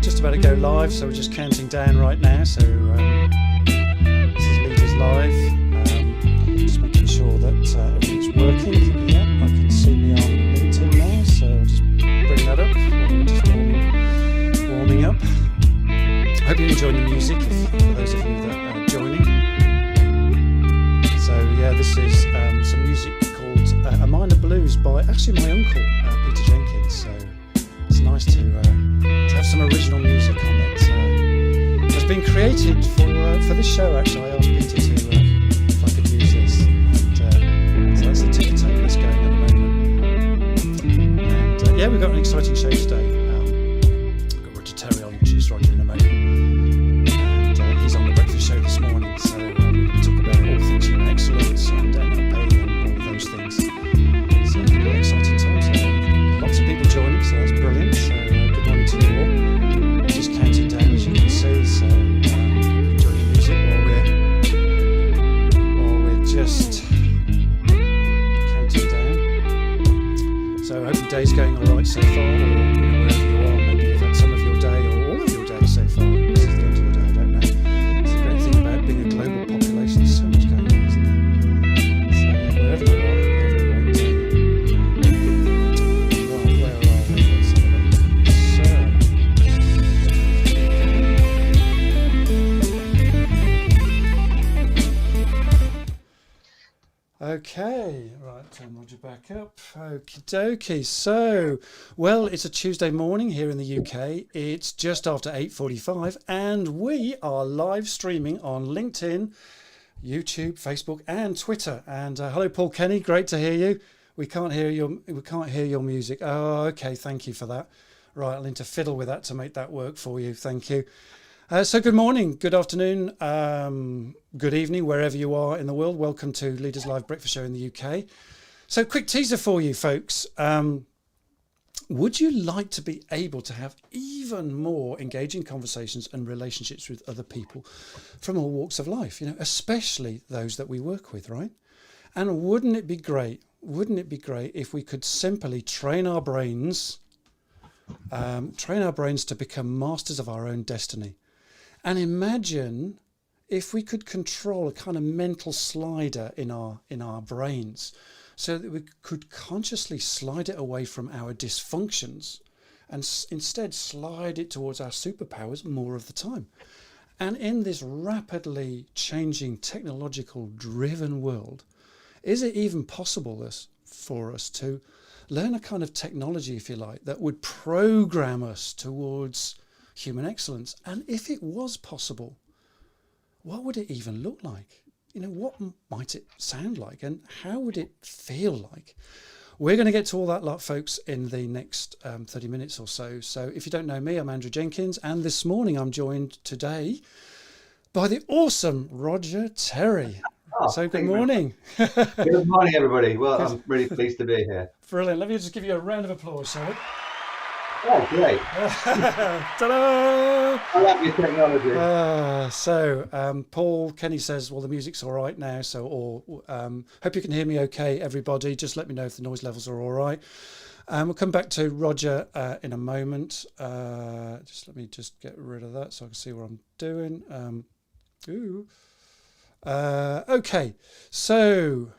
just about to go live, so we're just counting down right now. So this is Leaders Live. Just making sure that everything's working. Yeah, I can see me on LinkedIn now, so I'll just bring that up while we're just warming up. I hope you're enjoying the music, for those of you that are joining. So yeah, this is some music called A Minor Blues by actually my uncle, Peter Jenkins. So it's nice to have some original music on it. It's been created for this show. Actually, I asked Peter to if I could use this, and so that's the ticker tape that's going at the moment. And yeah, we've got an exciting show today. I've got Roger Terry. I'll introduce Roger in a moment, and he's on the breakfast show this morning. So we're going to talk about all things human excellence and NLP and all of those things. So we've got exciting times. Lots of people joining, so that's brilliant. So good morning to you all. Just counting down, as you can see. So enjoy the music while we're just counting down. So I hope your day's going all right so far, or wherever you are. Maybe you've had some of your day or all of your day so far. This is the end of your day, I don't know. It's the great thing about being a global population. There's so much going on, isn't there? So yeah, wherever you are, have a great day. Right, where are we? Let's have a look. Okay, right, turn Roger back up. Okie dokie. So, well, it's a Tuesday morning here in the UK. It's just after 8:45, and we are live streaming on LinkedIn, YouTube, Facebook, and Twitter. And hello, Paul Kenny. Great to hear you. We can't hear your music. Oh, okay. Thank you for that. Right, I'll need to fiddle with that to make that work for you. Thank you. So good morning, good afternoon, good evening, wherever you are in the world. Welcome to Leaders Live Breakfast Show in the UK. So quick teaser for you folks. Would you like to be able to have even more engaging conversations and relationships with other people from all walks of life, especially those that we work with, right? And wouldn't it be great if we could simply train our brains to become masters of our own destiny? And imagine if we could control a kind of mental slider in our brains, so that we could consciously slide it away from our dysfunctions and instead slide it towards our superpowers more of the time. And in this rapidly changing technological driven world, is it even possible for us to learn a kind of technology, if you like, that would program us towards human excellence? And if it was possible, what would it even look like? What might it sound like, and how would it feel like? We're going to get to all that lot, folks, in the next 30 minutes or so. So if you don't know me, I'm Andrew Jenkins, and this morning I'm joined today by the awesome Roger Terry. Oh, so good morning. Good morning, everybody. Well, I'm really pleased to be here. Brilliant. Let me just give you a round of applause, shall we? Oh, great. Ta-da! I love your technology. Paul Kenny says, well, the music's all right now. Hope you can hear me okay, everybody. Just let me know if the noise levels are all right. We'll come back to Roger in a moment. Let me just get rid of that so I can see what I'm doing. Okay, so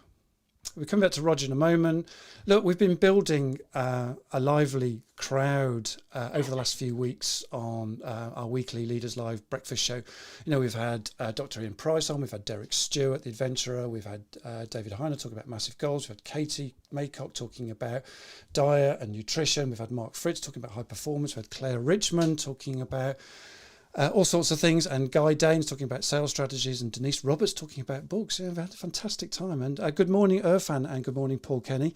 we'll come back to Roger in a moment. Look, we've been building a lively crowd over the last few weeks on our weekly Leaders Live breakfast show. We've had Dr. Ian Price on, we've had Derek Stewart, the adventurer, we've had David Heiner talking about massive goals, we've had Katie Maycock talking about diet and nutrition, we've had Mark Fritz talking about high performance, we've had Claire Richmond talking about all sorts of things, and Guy Danes talking about sales strategies, and Denise Roberts talking about books. We've had a fantastic time. And good morning, Irfan, and good morning, Paul Kenny.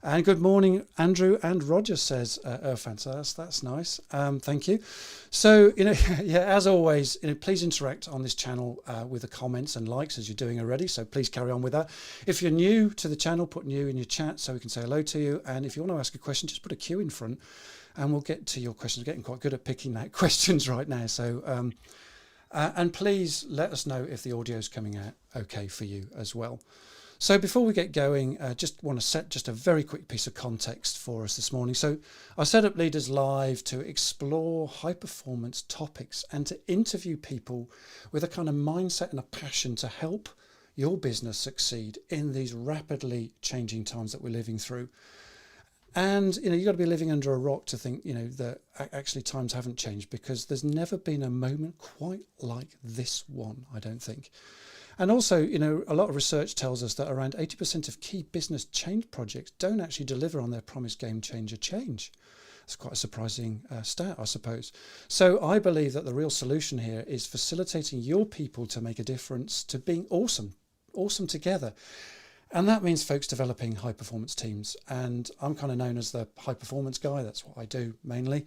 And good morning, Andrew and Roger, says Irfan. So that's nice. Thank you. So, as always, please interact on this channel with the comments and likes, as you're doing already. So please carry on with that. If you're new to the channel, put new in your chat so we can say hello to you. And if you want to ask a question, just put a Q in front, and we'll get to your questions. We're getting quite good at picking out questions right now. So, and please let us know if the audio is coming out okay for you as well. So before we get going, just want to set just a very quick piece of context for us this morning. So I set up Leaders Live to explore high performance topics and to interview people with a kind of mindset and a passion to help your business succeed in these rapidly changing times that we're living through. And, you've got to be living under a rock to think, that actually times haven't changed, because there's never been a moment quite like this one, I don't think. And also, a lot of research tells us that around 80% of key business change projects don't actually deliver on their promised game changer change. It's quite a surprising stat, I suppose. So I believe that the real solution here is facilitating your people to make a difference, to being awesome together. And that means folks developing high performance teams. And I'm kind of known as the high performance guy. That's what I do mainly.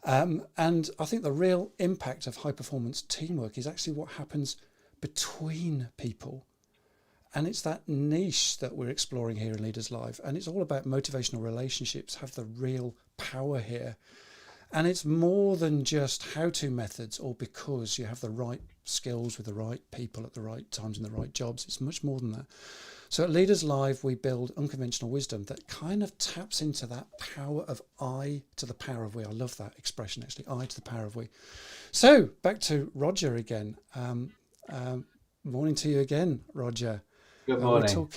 And I think the real impact of high performance teamwork is actually what happens between people. And it's that niche that we're exploring here in Leaders Live. And it's all about motivational relationships have the real power here. And it's more than just how-to methods or because you have the right skills with the right people at the right times in the right jobs. It's much more than that. So at Leaders Live, we build unconventional wisdom that kind of taps into that power of I to the power of we. I love that expression, actually, I to the power of we. So back to Roger again. Morning to you again, Roger. Good morning.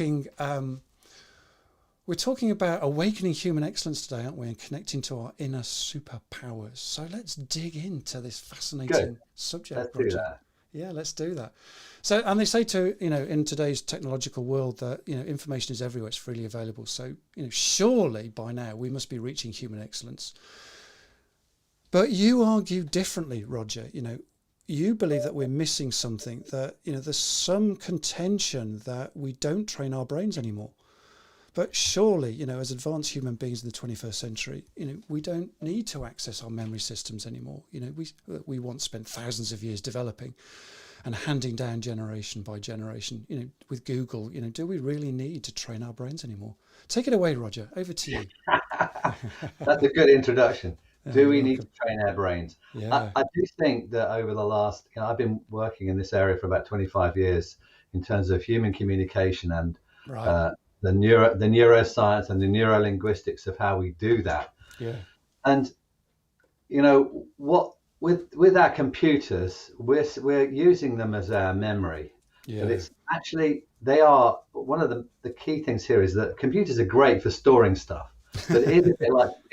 We're talking about awakening human excellence today, aren't we? And connecting to our inner superpowers. So let's dig into this fascinating subject, let's Roger. do that. Yeah, let's do that. So, and they say in today's technological world that, information is everywhere, it's freely available. So, surely by now we must be reaching human excellence. But you argue differently, Roger. You believe that we're missing something, that, there's some contention that we don't train our brains anymore. But surely, as advanced human beings in the 21st century, we don't need to access our memory systems anymore. We once spent thousands of years developing and handing down generation by generation. With Google, do we really need to train our brains anymore? Take it away, Roger. Over to you. That's a good introduction. Do we need to train our brains? Yeah. I do think that over the last, I've been working in this area for about 25 years in terms of human communication and the neuroscience and the neurolinguistics of how we do that. Yeah. And what with our computers, we're using them as our memory. Yeah. But it's actually, they are one of the key things here is that computers are great for storing stuff. But it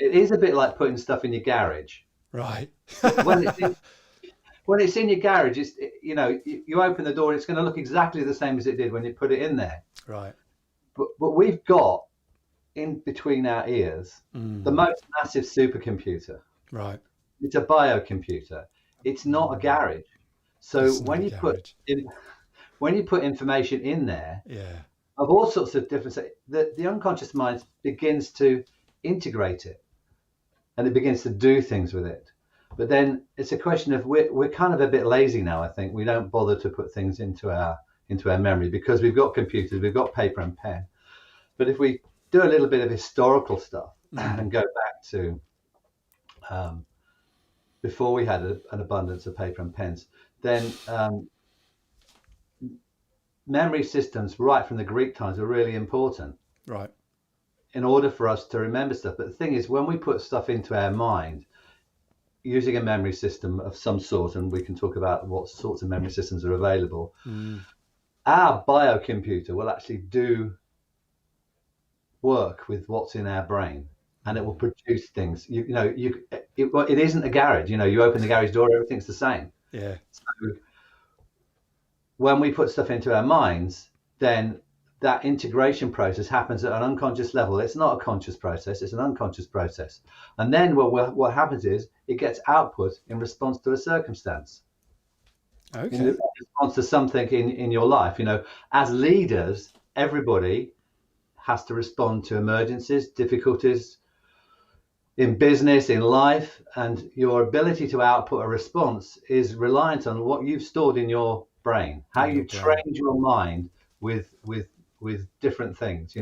is a bit like putting stuff in your garage. Right. when it's in your garage, you open the door and it's going to look exactly the same as it did when you put it in there. Right. But we've got in between our ears the most massive supercomputer. Right. It's a biocomputer. It's not a garage. So when you put information in there, of all sorts of different, the unconscious mind begins to integrate it, and it begins to do things with it. But then it's a question of we're kind of a bit lazy now. I think we don't bother to put things into our memory because we've got computers, we've got paper and pen. But if we do a little bit of historical stuff and go back to before we had an abundance of paper and pens, then memory systems right from the Greek times are really important. Right. In order for us to remember stuff. But the thing is, when we put stuff into our mind using a memory system of some sort, and we can talk about what sorts of memory systems are available, our biocomputer will actually do work with what's in our brain, and it will produce things. It isn't a garage. You open the garage door, everything's the same. Yeah. So when we put stuff into our minds, then that integration process happens at an unconscious level. It's not a conscious process, it's an unconscious process. And then what happens is it gets output in response to a circumstance. Okay. In response to something in your life. As leaders, everybody has to respond to emergencies, difficulties in business, in life, and your ability to output a response is reliant on what you've stored in your brain, how you trained your mind with different things.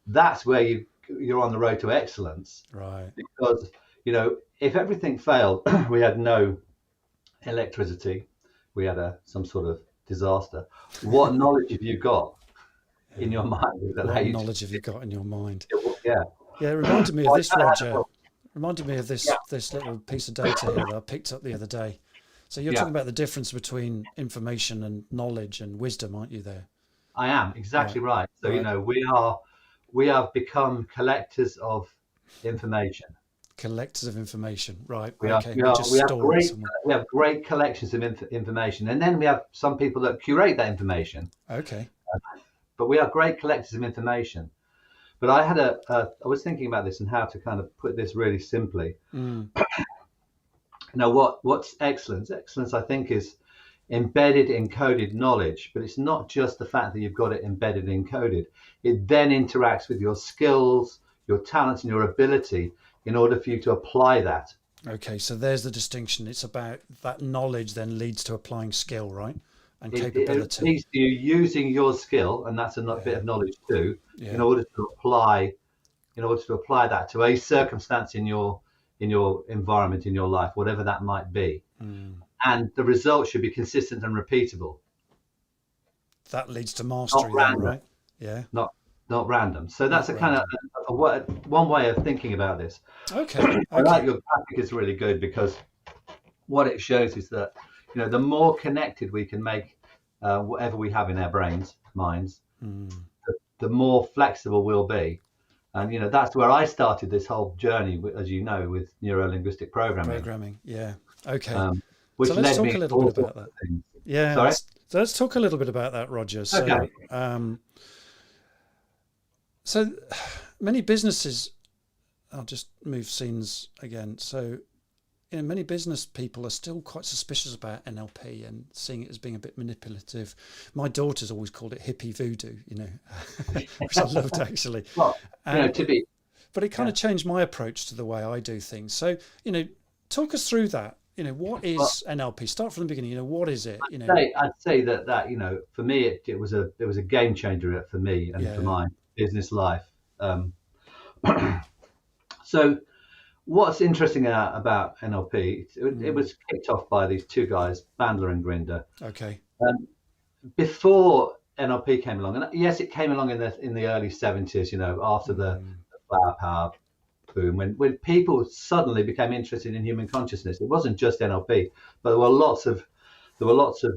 That's where you're on the road to excellence. Right. Because if everything failed, we had no electricity, we had some sort of disaster, what knowledge have you got? in your mind. What knowledge have you got in your mind? Yeah. Yeah, it reminded me of this, Roger. Reminded me of this little piece of data here that I picked up the other day. So you're talking about the difference between information and knowledge and wisdom, aren't you there? I am, exactly right. So, we have become collectors of information. Collectors of information, right? We have great collections of information, and then we have some people that curate that information. Okay. But we are great collectors of information. But I was thinking about this and how to kind of put this really simply. What's excellence? Excellence, I think, is embedded, encoded knowledge, but it's not just the fact that you've got it embedded, encoded. It then interacts with your skills, your talents, and your ability in order for you to apply that. Okay, so there's the distinction. It's about that knowledge then leads to applying skill, right? And capability. It leads to you using your skill, and that's a bit of knowledge too, in order to apply that to a circumstance in your environment, in your life, whatever that might be. And the result should be consistent and repeatable. That leads to mastery, then, right? Yeah. Not random. So that's one way of thinking about this. Okay. I like your graphic is really good, because what it shows is that the more connected we can make whatever we have in our minds, the more flexible we'll be. And that's where I started this whole journey, as you know, with neuro-linguistic programming. Yeah. Okay. Which so let's talk a little bit about that. Yeah. Sorry? Let's talk a little bit about that, Roger. So, okay. So many businesses, I'll just move scenes again. So, many business people are still quite suspicious about NLP and seeing it as being a bit manipulative. My daughter's always called it hippie voodoo, which I loved actually. Well, but it kind of changed my approach to the way I do things. So, talk us through that. What is NLP? Start from the beginning. What is it? I'd say that for me it was a game changer for me and for my business life. So what's interesting about NLP? It was kicked off by these two guys, Bandler and Grinder. Okay. Before NLP came along, and yes, it came along in the early 70s. After the flower power boom, when people suddenly became interested in human consciousness. It wasn't just NLP, but there were lots of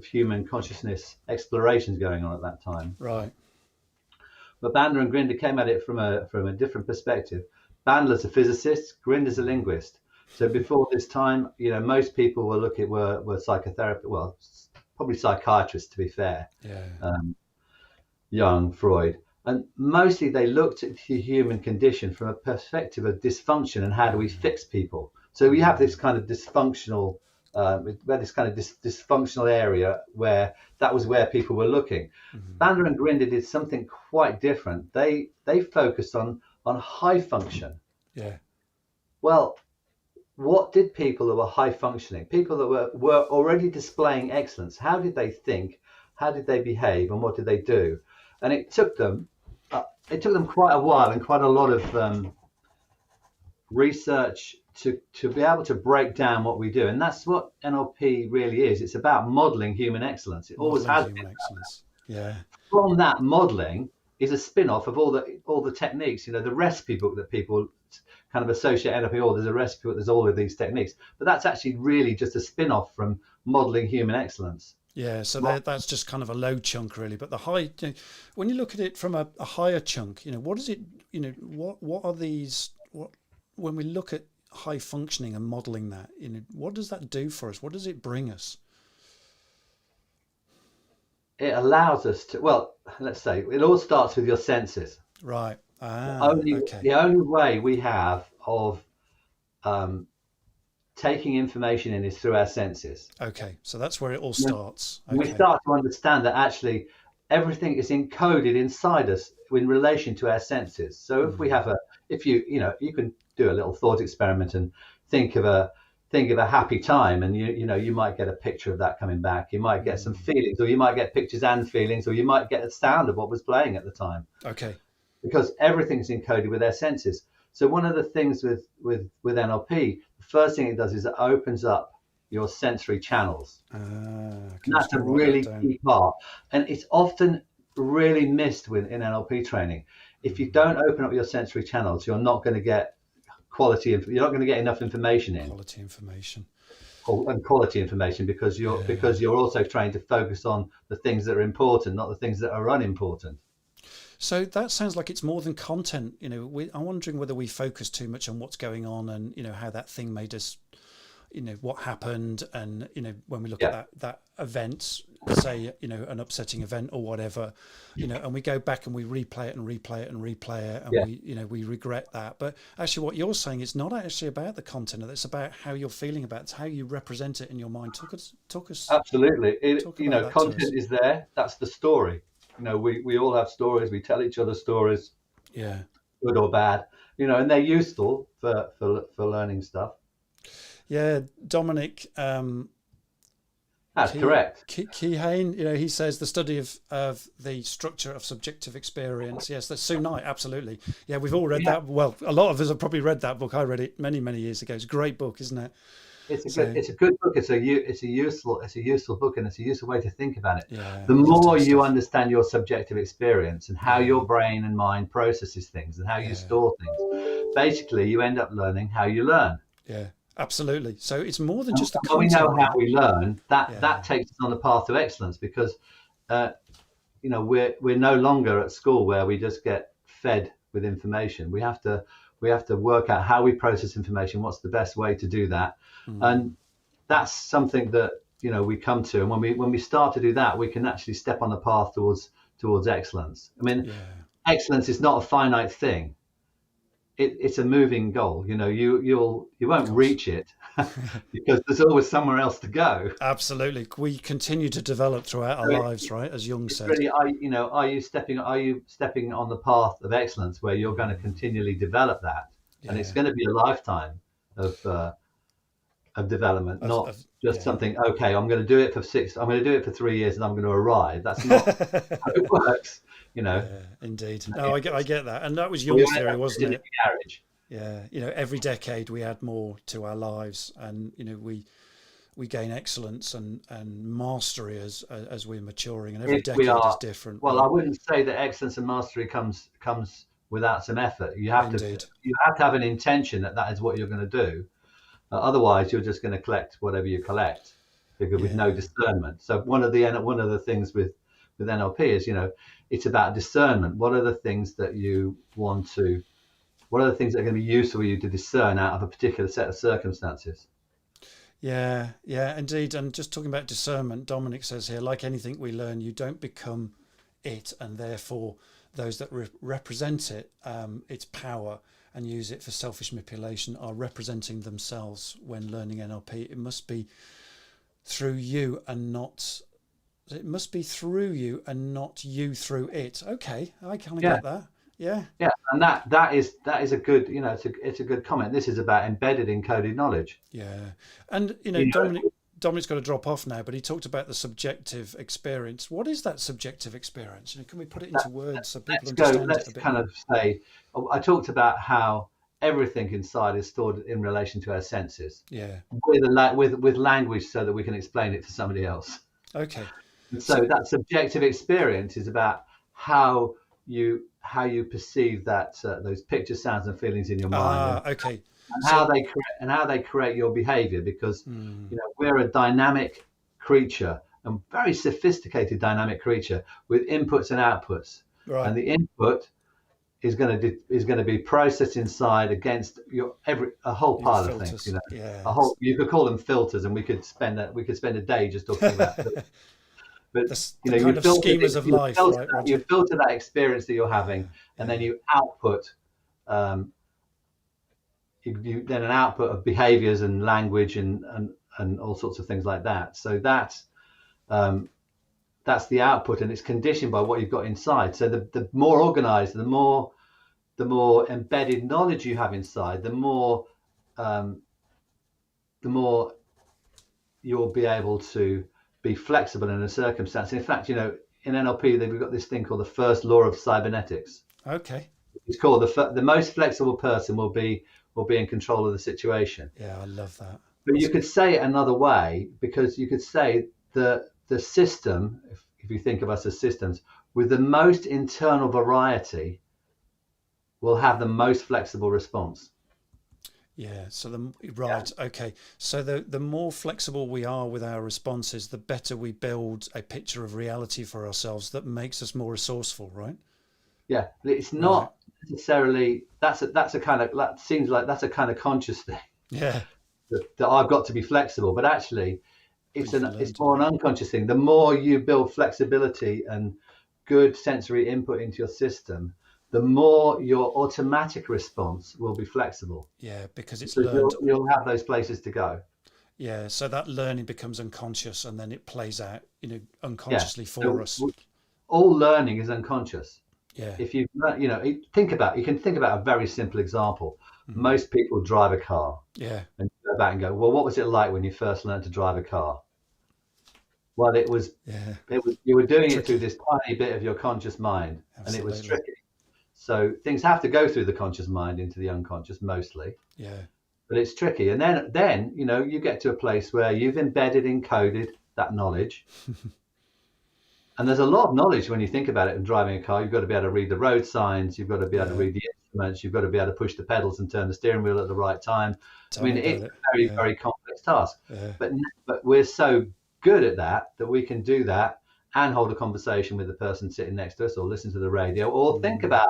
human consciousness explorations going on at that time. Right. But Bandler and Grinder came at it from a different perspective. Bandler's a physicist, Grinder's a linguist. So before this time, most people were psychotherapy, well, probably psychiatrists to be fair. Yeah. Jung, Freud. And mostly they looked at the human condition from a perspective of dysfunction and how do we fix people. So we have this kind of dysfunctional, dysfunctional area where that was where people were looking. Bandler and Grinder did something quite different. They focused on high function. Yeah. Well, what did people that were high functioning, people that were already displaying excellence, how did they think? How did they behave? And what did they do? And it took them quite a while and quite a lot of research to be able to break down what we do. And that's what NLP really is. It's about modeling human excellence. It always has been. Excellence. Yeah. From that modeling is a spin-off of all the techniques, the recipe book that people kind of associate NLP. There's a recipe book, there's all of these techniques. But that's actually really just a spin-off from modeling human excellence. Yeah, so that's just kind of a low chunk, really. But the high, when you look at it from a higher chunk, what is it? What are these? When we look at high functioning and modelling that, what does that do for us? What does it bring us? It allows us to. Well, let's say it all starts with your senses. Right. The only way we have of taking information in is through our senses. Okay, so that's where it all starts. Okay. We start to understand that actually everything is encoded inside us in relation to our senses. So if we have you can do a little thought experiment and think of a happy time, and you might get a picture of that coming back. You might get some feelings, or you might get pictures and feelings, or you might get a sound of what was playing at the time. Okay. Because everything's encoded with our senses. So one of the things with NLP, the first thing it does is it opens up your sensory channels. And that's a really key part. And it's often really missed in NLP training. If you don't open up your sensory channels, you're not going to get you're not going to get enough information in. Quality information. And quality information, because you're also trying to focus on the things that are important, not the things that are unimportant. So that sounds like it's more than content. I'm wondering whether we focus too much on what's going on and how that thing made us, what happened, and when we look at that event, say an upsetting event or whatever, and we go back and we replay it and replay it and replay it, and we regret that. But actually, what you're saying is not actually about the content; it's about how you're feeling about it, it's how you represent it in your mind. Talk us. Absolutely, content is there. That's the story. We all have stories. We tell each other stories. Yeah. Good or bad. And they're useful for learning stuff. Yeah, Dominic. That's correct. Keyhane, he says the study of the structure of subjective experience. Yes, that's Sue Knight. Absolutely. Yeah, we've all read that. Well, a lot of us have probably read that book. I read it many, many years ago. It's a great book, isn't it? It's a good book. It's a useful book, and it's a useful way to think about it. Yeah, the more you understand your subjective experience and how your brain and mind processes things and how you store things, basically you end up learning how you learn. Yeah, absolutely. So it's more than just a content. We know how we learn. That takes us on the path to excellence, because we're no longer at school where we just get fed with information. We have to work out how we process information. What's the best way to do that? And that's something that we come to, and when we start to do that, we can actually step on the path towards excellence. I mean, excellence is not a finite thing. It's a moving goal. You won't reach it because there's always somewhere else to go. Absolutely, we continue to develop throughout our lives, right? As Jung said. Really, are you stepping on the path of excellence where you're going to continually develop that, and it's going to be a lifetime of development, not just something. Okay, I'm going to do it for 3 years, and I'm going to arrive. That's not how it works. Yeah, indeed. No, I get that, and that was Jung's theory, wasn't it? Garage. Yeah, every decade we add more to our lives, and we gain excellence and mastery as we're maturing, and every decade is different. Well, I wouldn't say that excellence and mastery comes without some effort. You have to have an intention that is what you're going to do. Otherwise, you're just going to collect whatever you collect, because with no discernment. So one of the things with NLP is, it's about discernment. What are the things that you want to? What are the things that are going to be useful for you to discern out of a particular set of circumstances? Yeah, indeed. And just talking about discernment, Dominic says here, like anything we learn, you don't become it, and therefore those that represent it, its power, and use it for selfish manipulation are representing themselves when learning NLP. It must be through you and not. It must be through you and not you through it. Okay, I kind of get that. Yeah, and that is a good, it's a good comment. This is about embedded encoded knowledge. Yeah, and Dominic's got to drop off now, but he talked about the subjective experience. What is that subjective experience? Can we put it into words so people understand it a bit? I talked about how everything inside is stored in relation to our senses. Yeah. With language so that we can explain it to somebody else. Okay. So that subjective experience is about how you perceive that those pictures, sounds, and feelings in your mind. Okay. And how they create your behavior, because we're a dynamic creature, a very sophisticated dynamic creature with inputs and outputs. Right. And the input is going to be processed inside against a whole pile of things. You could call them filters, and we could spend a day just talking about filters. But the kind of schemas of life, right? You filter that experience that you're having, and then you output. You then an output of behaviors and language and all sorts of things like that. So that's the output, and it's conditioned by what you've got inside. So the more organized, the more embedded knowledge you have inside, the more you'll be able to be flexible in a circumstance. In fact, in NLP, we've got this thing called the first law of cybernetics. Okay. It's called the most flexible person will be in control of the situation. Yeah, I love that. But you could say it another way, because you could say the system, if you think of us as systems, with the most internal variety will have the most flexible response. Yeah. So okay. So the more flexible we are with our responses, the better we build a picture of reality for ourselves that makes us more resourceful, right? Yeah, it's not necessarily that seems like that's a kind of conscious thing. Yeah. That I've got to be flexible, but actually it's more an unconscious thing. The more you build flexibility and good sensory input into your system, the more your automatic response will be flexible. Yeah, because it's learned. You'll have those places to go. Yeah, so that learning becomes unconscious, and then it plays out, unconsciously for us. All learning is unconscious. Yeah. If you can think about a very simple example. Most people drive a car. Yeah. And you go back and go, well, what was it like when you first learned to drive a car? Well, it was you were doing it through this tiny bit of your conscious mind. Absolutely. And it was tricky. So things have to go through the conscious mind into the unconscious mostly. Yeah. But it's tricky. And then you get to a place where you've embedded, encoded that knowledge. And there's a lot of knowledge when you think about it in driving a car. You've got to be able to read the road signs. You've got to be able to read the instruments. You've got to be able to push the pedals and turn the steering wheel at the right time. It's a very, very complex task. Yeah. But we're so good at that we can do that and hold a conversation with the person sitting next to us, or listen to the radio, or think about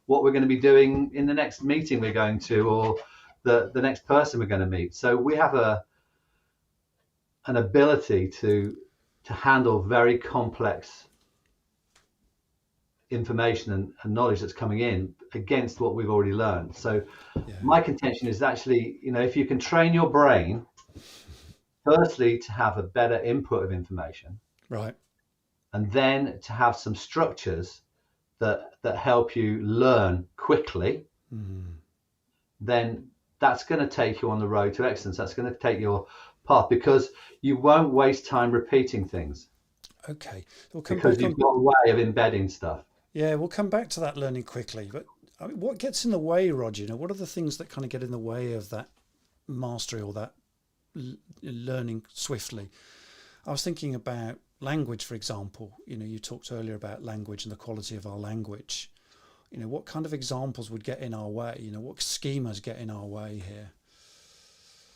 what we're going to be doing in the next meeting we're going to, or the next person we're going to meet. So we have an ability to handle very complex information and knowledge that's coming in against what we've already learned. So my contention is actually, if you can train your brain, firstly, to have a better input of information, right, and then to have some structures that help you learn quickly, then that's going to take you on the road to excellence. That's going to take your path, because you won't waste time repeating things. Okay. Because you've got a way of embedding stuff. Yeah, we'll come back to that learning quickly. But what gets in the way, Roger? What are the things that kind of get in the way of that mastery or that learning swiftly? I was thinking about language, for example. You talked earlier about language and the quality of our language. What kind of examples would get in our way? What schemas get in our way here?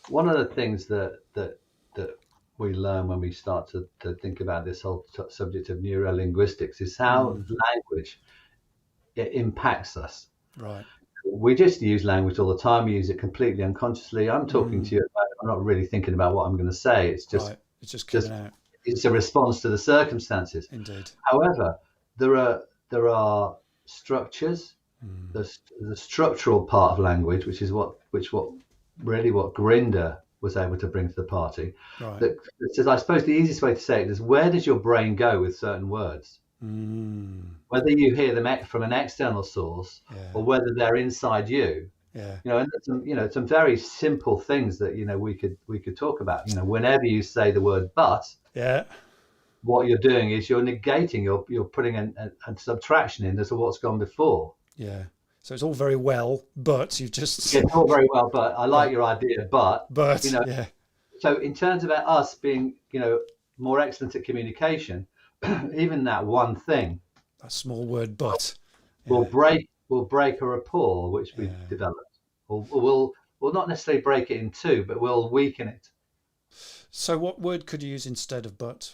One of the things that we learn when we start to think about this whole subject of neurolinguistics is how language impacts us. Right. We just use language all the time. We use it completely unconsciously. I'm talking to you about it. I'm not really thinking about what I'm going to say. It's just coming out. It's a response to the circumstances. Indeed. However, there are structures. There's the structural part of language, which is what Grinder was able to bring to the party. Right. That says, I suppose the easiest way to say it is, where does your brain go with certain words? Whether you hear them from an external source or whether they're inside you. Yeah. And some very simple things that we could talk about. Whenever you say the word but, what you're doing is you're negating, you're putting a subtraction in to what's gone before. Yeah. So it's all very well, but you've just... It's all very well, but I like your idea, but yeah. So in terms of us being, more excellent at communication, even that one thing, a small word, but will break a rapport which we've developed, or we'll not necessarily break it in two, but we'll weaken it. So what word could you use instead of but?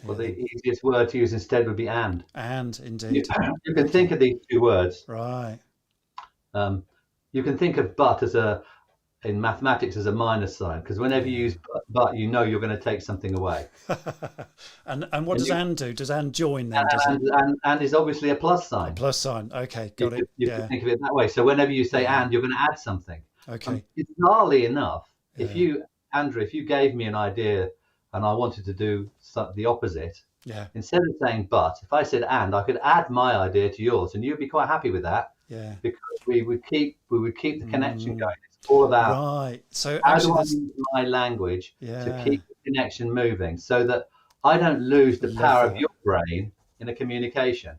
Well, the easiest word to use instead would be and. And, indeed. You can think of these two words. Right. You can think of but in mathematics as a minus sign, because whenever you use but, you're going to take something away. and what does and do? Does and join then? And is obviously a plus sign. A plus sign. Okay, got it. You can think of it that way. So whenever you say and, you're going to add something. Okay. Bizarrely enough, if you gave me an idea and I wanted to do the opposite, instead of saying but, if I said and, I could add my idea to yours, and you'd be quite happy with that. Yeah. Because we would keep the connection going. It's all about So how do I use my language to keep the connection moving, so that I don't lose the power of your brain in a communication.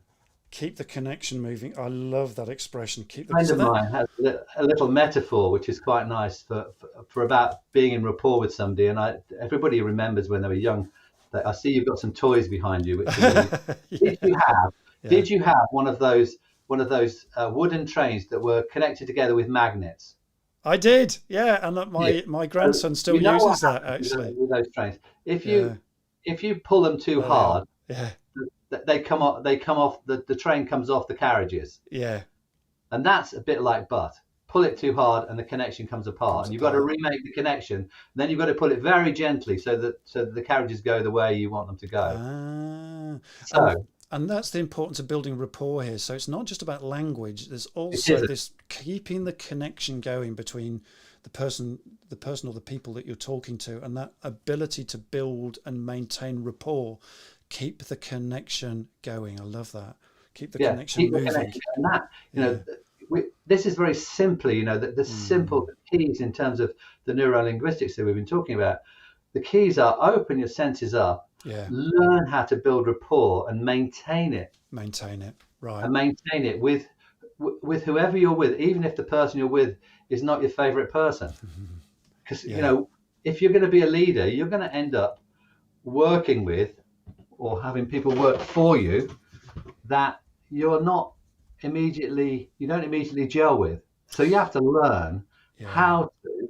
Keep the connection moving. I love that expression. A friend of mine has a little metaphor which is quite nice for about being in rapport with somebody. And everybody remembers when they were young I see you've got some toys behind you, which are really, Yeah. did you have one of those wooden trains that were connected together with magnets? I did, yeah, and my grandson still uses that actually. With those trains. If Yeah. you pull them too hard, yeah, they come off. The train comes off the carriages, yeah, and that's a bit like butt. Pull it too hard, and the connection comes apart, and you've got to remake the connection. Then you've got to pull it very gently so that the carriages go the way you want them to go. And that's the importance of building rapport here. So it's not just about language. There's also this keeping the connection going between the person or the people that you're talking to, and that ability to build and maintain rapport. Keep the connection going. I love that. Keep the connection moving. Connection. And that, this is very simply, the simple keys in terms of the neuro-linguistics that we've been talking about. The keys are open your senses up. Yeah. Learn how to build rapport and maintain it. Right. And maintain it with whoever you're with, even if the person you're with is not your favorite person. Because if you're going to be a leader, you're going to end up working with or having people work for you that you don't immediately gel with. So you have to learn how to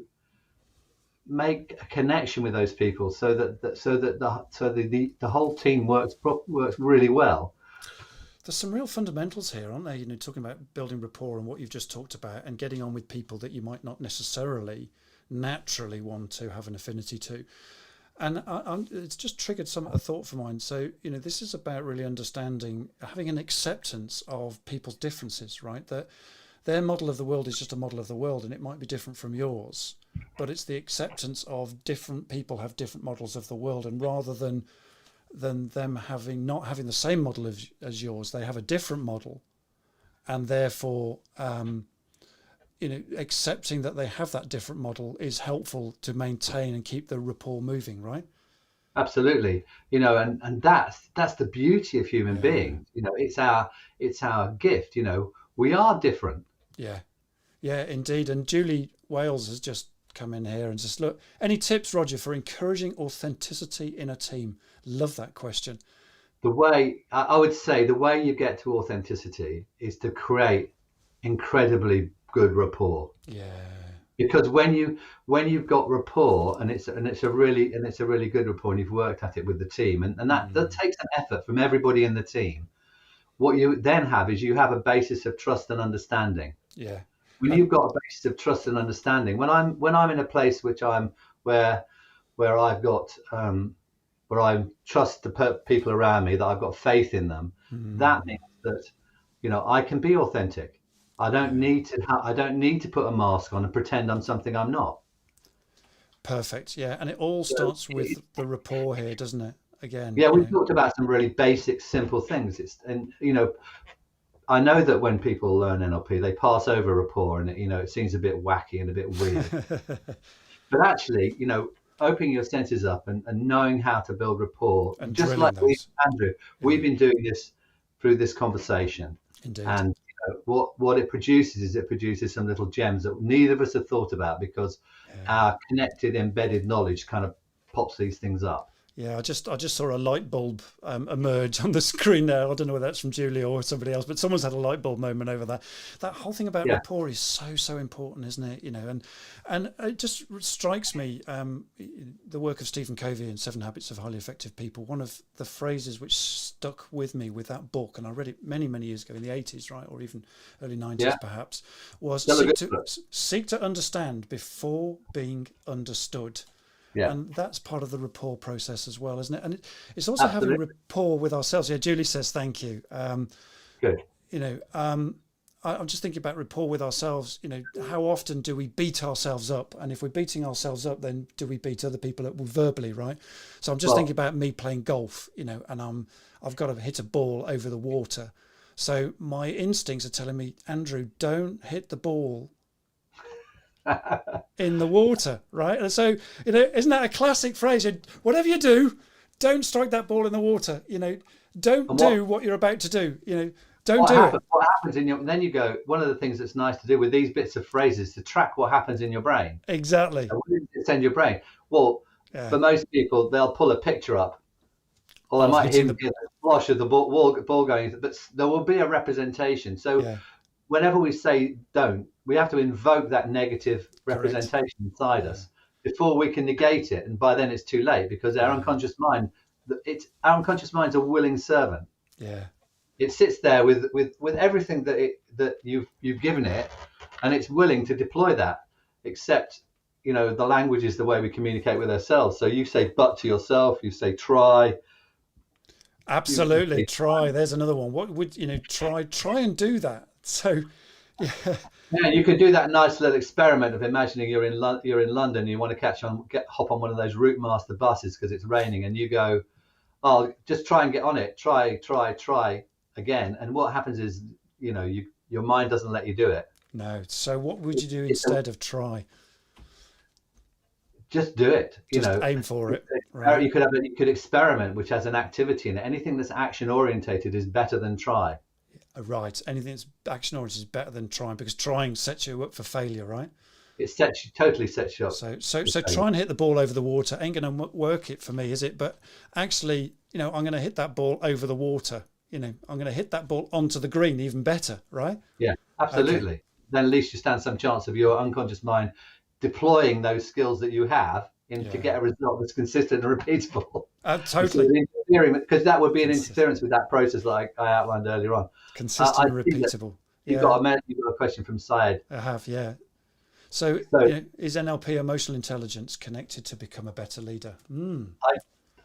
make a connection with those people so that the whole team works really well. There's some real fundamentals here, aren't there? Talking about building rapport and what you've just talked about, and getting on with people that you might not necessarily naturally want to have an affinity to. And it's just triggered a thought for mine. So, this is about really understanding, having an acceptance of people's differences, right? That their model of the world is just a model of the world, and it might be different from yours. But it's the acceptance of different people have different models of the world, and rather than them not having the same model as yours, they have a different model, and therefore accepting that they have that different model is helpful to maintain and keep the rapport moving, right? Absolutely. And that's the beauty of human beings. It's our gift. We are different. Yeah, indeed. And Julie Wales has just come in here and just look, any tips, Roger, for encouraging authenticity in a team? Love that question. I would say the way you get to authenticity is to create incredibly good rapport. Yeah. Because when you've got rapport and it's a really good rapport and you've worked at it with the team and that takes an effort from everybody in the team. What you then have is you have a basis of trust and understanding. Yeah. When you've got a basis of trust and understanding, when I'm in a place where I've got where I trust the people around me, that I've got faith in them, that means that I can be authentic. I don't need to put a mask on and pretend I'm something I'm not. Perfect. Yeah, and it all starts with the rapport here, doesn't it? Again. Yeah, we've talked about some really basic, simple things. I know that when people learn NLP, they pass over rapport, and it seems a bit wacky and a bit weird. But actually, opening your senses up and knowing how to build rapport, and just like Andrew, we've been doing this through this conversation. Indeed. And what it produces is some little gems that neither of us have thought about, because our connected, embedded knowledge kind of pops these things up. Yeah, I just saw a light bulb emerge on the screen there. I don't know whether that's from Julie or somebody else, but someone's had a light bulb moment over that. That whole thing about rapport is so important, isn't it? And it just strikes me, the work of Stephen Covey in 7 Habits of Highly Effective People. One of the phrases which stuck with me with that book, and I read it many years ago in the 80s, right, or even early 90s perhaps, was seek to understand before being understood. Yeah. And that's part of the rapport process as well, isn't it? And it's also having rapport with ourselves. Yeah, Julie says thank you. Good. I'm just thinking about rapport with ourselves. How often do we beat ourselves up? And if we're beating ourselves up, then do we beat other people up verbally, right? So I'm just thinking about me playing golf, and I've got to hit a ball over the water. So my instincts are telling me, Andrew, don't hit the ball in the water, right? And so, isn't that a classic phrase? Whatever you do, don't strike that ball in the water. Don't do what you're about to do. Don't do it. What happens then you go, one of the things that's nice to do with these bits of phrases to track what happens in your brain. Exactly. Send your brain. Well, for most people, they'll pull a picture up or I might hear the flash of the ball going, but there will be a representation. So whenever we say don't, we have to invoke that negative representation inside us before we can negate it. And by then it's too late, because our unconscious mind, our unconscious mind's a willing servant. Yeah. It sits there with everything that you've given it, and it's willing to deploy that, except, the language is the way we communicate with ourselves. So you say but to yourself, you say try. Absolutely. Try. There's another one. What would, try and do that. So, yeah, you could do that nice little experiment of imagining you're in London, you want to hop on one of those Route Master buses because it's raining, and you go, oh, just try and get on it. Try again. And what happens is, your mind doesn't let you do it. No. So what would you do instead of try? Just do it. Just aim for it. Right. You could experiment, which has an activity in it. Anything that's action orientated is better than try. Right. Anything that's action oriented is better than trying, because trying sets you up for failure, right? It totally sets you up. So try and hit the ball over the water ain't going to work it for me, is it? But actually, I'm going to hit that ball over the water. I'm going to hit that ball onto the green, even better, right? Yeah, absolutely. Okay. Then at least you stand some chance of your unconscious mind deploying those skills that you have to get a result that's consistent and repeatable. Totally. Because that would be an interference with that process, like I outlined earlier on. Consistent and repeatable. You've got a question from Syed. I have, yeah. So is NLP, emotional intelligence, connected to become a better leader?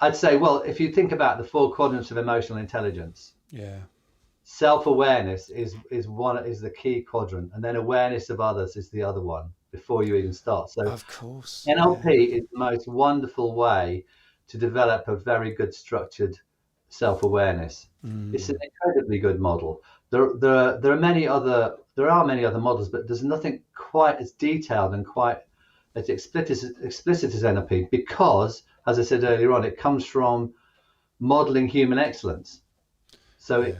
I'd say, well, if you think about the 4 quadrants of emotional intelligence, self-awareness is the key quadrant, and then awareness of others is the other one before you even start. So of course, NLP is the most wonderful way to develop a very good structured self-awareness. It's an incredibly good model. There are many other models, but there's nothing quite as detailed and quite as explicit as NLP, because, as I said earlier on, it comes from modeling human excellence. So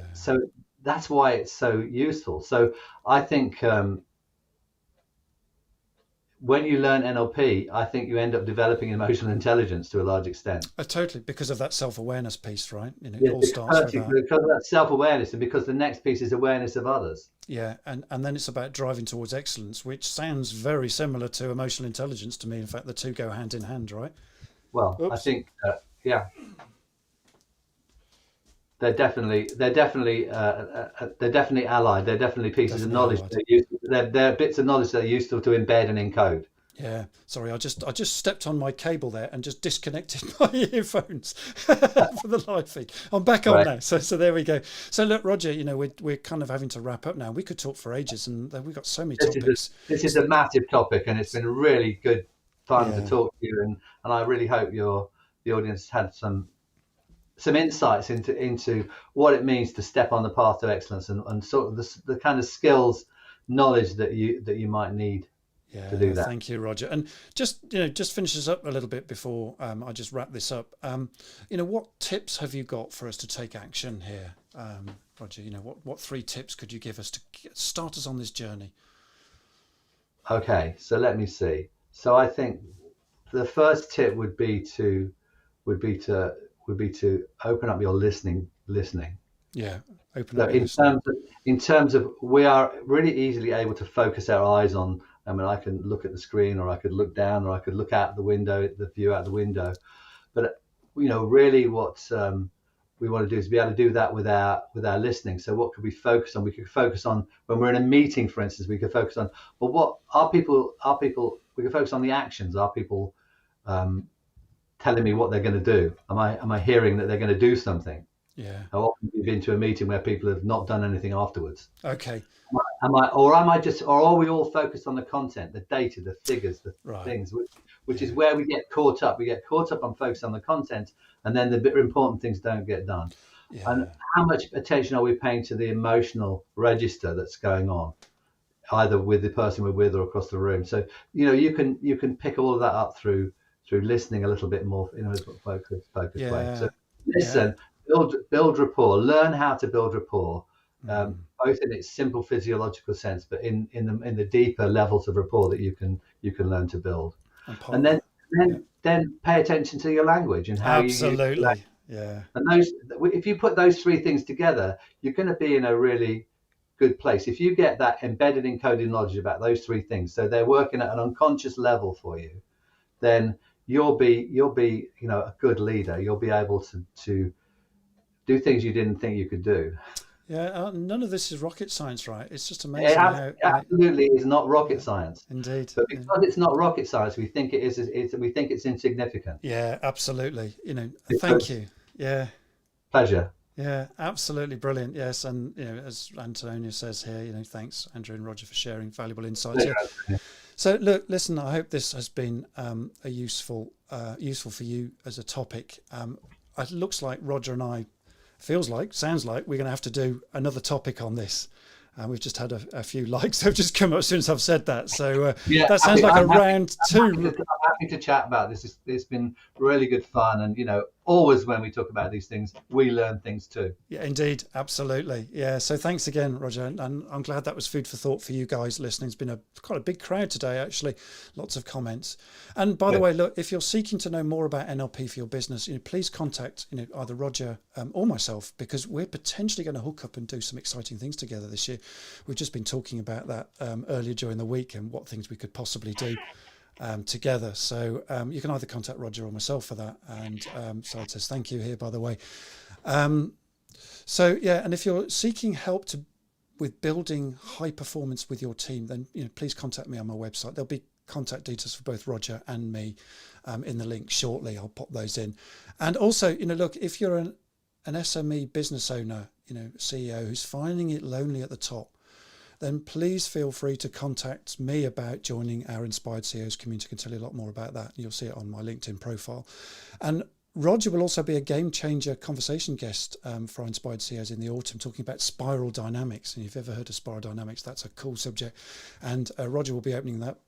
that's why it's so useful. So I think when you learn NLP, I think you end up developing emotional intelligence to a large extent. Totally, because of that self-awareness piece, right? It all starts with that. Because of that self-awareness, and because the next piece is awareness of others. Yeah, and then it's about driving towards excellence, which sounds very similar to emotional intelligence to me. In fact, the two go hand in hand, right? Well, I think, they're definitely allied. They're definitely pieces of knowledge. They're bits of knowledge that are useful to embed and encode. Yeah, sorry, I just stepped on my cable there and just disconnected my earphones for the live feed. I'm back on now, so there we go. So look, Roger, we're kind of having to wrap up now. We could talk for ages, and we've got so many topics. This is a massive topic, and it's been really good fun to talk to you, and I really hope the audience had some insights into what it means to step on the path to excellence, and sort of the kind of skills, knowledge that you might need to do that. Thank you, Roger. And just finish us up a little bit before I just wrap this up. What tips have you got for us to take action here, Roger? What 3 tips could you give us to start us on this journey? Okay, so let me see. So I think the first tip would be to open up your listening. Yeah, open up. In terms of, we are really easily able to focus our eyes on. I mean, I can look at the screen, or I could look down, or I could look out the window, the view out the window. But really, what we want to do is be able to do that with our listening. So what could we focus on? We could focus on, when we're in a meeting, for instance, we could focus on, well, what are people? We could focus on the actions. Are people telling me what they're going to do? Am I hearing that they're going to do something? Yeah. How often have you been to a meeting where people have not done anything afterwards? Okay. Or are we all focused on the content, the data, the figures, the things, which is where we get caught up. We get caught up on focus on the content, and then the bit important things don't get done. Yeah. And how much attention are we paying to the emotional register that's going on, either with the person we're with or across the room? So you can pick all of that up through listening a little bit more in a focused way. So listen, build rapport, learn how to build rapport, both in its simple physiological sense, but in the deeper levels of rapport that you can learn to build. And then pay attention to your language and how absolutely. Yeah. And if you put those three things together, you're going to be in a really good place. If you get that embedded encoded knowledge about those three things, so they're working at an unconscious level for you, then you'll be a good leader. You'll be able to do things you didn't think you could do. Yeah, none of this is rocket science, right? It's just amazing It absolutely is not rocket science. Indeed. But because it's not rocket science, we think it is. We think it's insignificant. Yeah, absolutely. Thank you. Yeah. Pleasure. Yeah, absolutely brilliant. Yes, and as Antonia says here, thanks Andrew and Roger for sharing valuable insights. Yeah. So look, listen, I hope this has been a useful for you as a topic. It looks like Roger and I, sounds like we're going to have to do another topic on this. We've just had a few likes have just come up as soon as I've said that. So that sounds like a round two. I'm happy to chat about this. It's been really good fun. And, always when we talk about these things, we learn things too. Yeah, indeed. Absolutely. Yeah. So thanks again, Roger. And I'm glad that was food for thought for you guys listening. It's been quite a big crowd today, actually. Lots of comments. And by the way, look, if you're seeking to know more about NLP for your business, please contact, either Roger or myself, because we're potentially going to hook up and do some exciting things together this year. We've just been talking about that earlier during the week and what things we could possibly do together. So you can either contact Roger or myself for that. And Side says thank you here, by the way. So yeah, and if you're seeking help with building high performance with your team, then please contact me on my website. There'll be contact details for both Roger and me in the link shortly. I'll pop those in. And also, look, if you're an SME business owner, CEO who's finding it lonely at the top, then please feel free to contact me about joining our Inspired CEOs community. I can tell you a lot more about that. You'll see it on my LinkedIn profile. And Roger will also be a game changer conversation guest for our Inspired CEOs in the autumn, talking about spiral dynamics. And if you've ever heard of spiral dynamics, that's a cool subject. And Roger will be opening that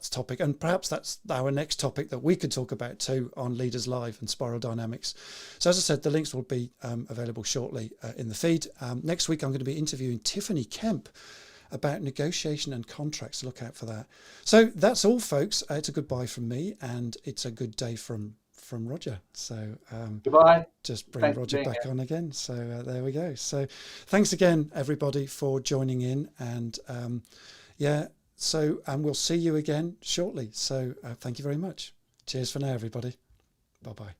topic. And perhaps that's our next topic that we could talk about too on Leaders Live and spiral dynamics. So as I said, the links will be available shortly in the feed. Next week, I'm going to be interviewing Tiffany Kemp about negotiation and contracts. Look out for that. So that's all, folks. It's a goodbye from me, and it's a good day from Roger. So goodbye. Just bring Roger back on again. So there we go. So thanks again, everybody, for joining in. And we'll see you again shortly. So thank you very much. Cheers for now, everybody. Bye-bye.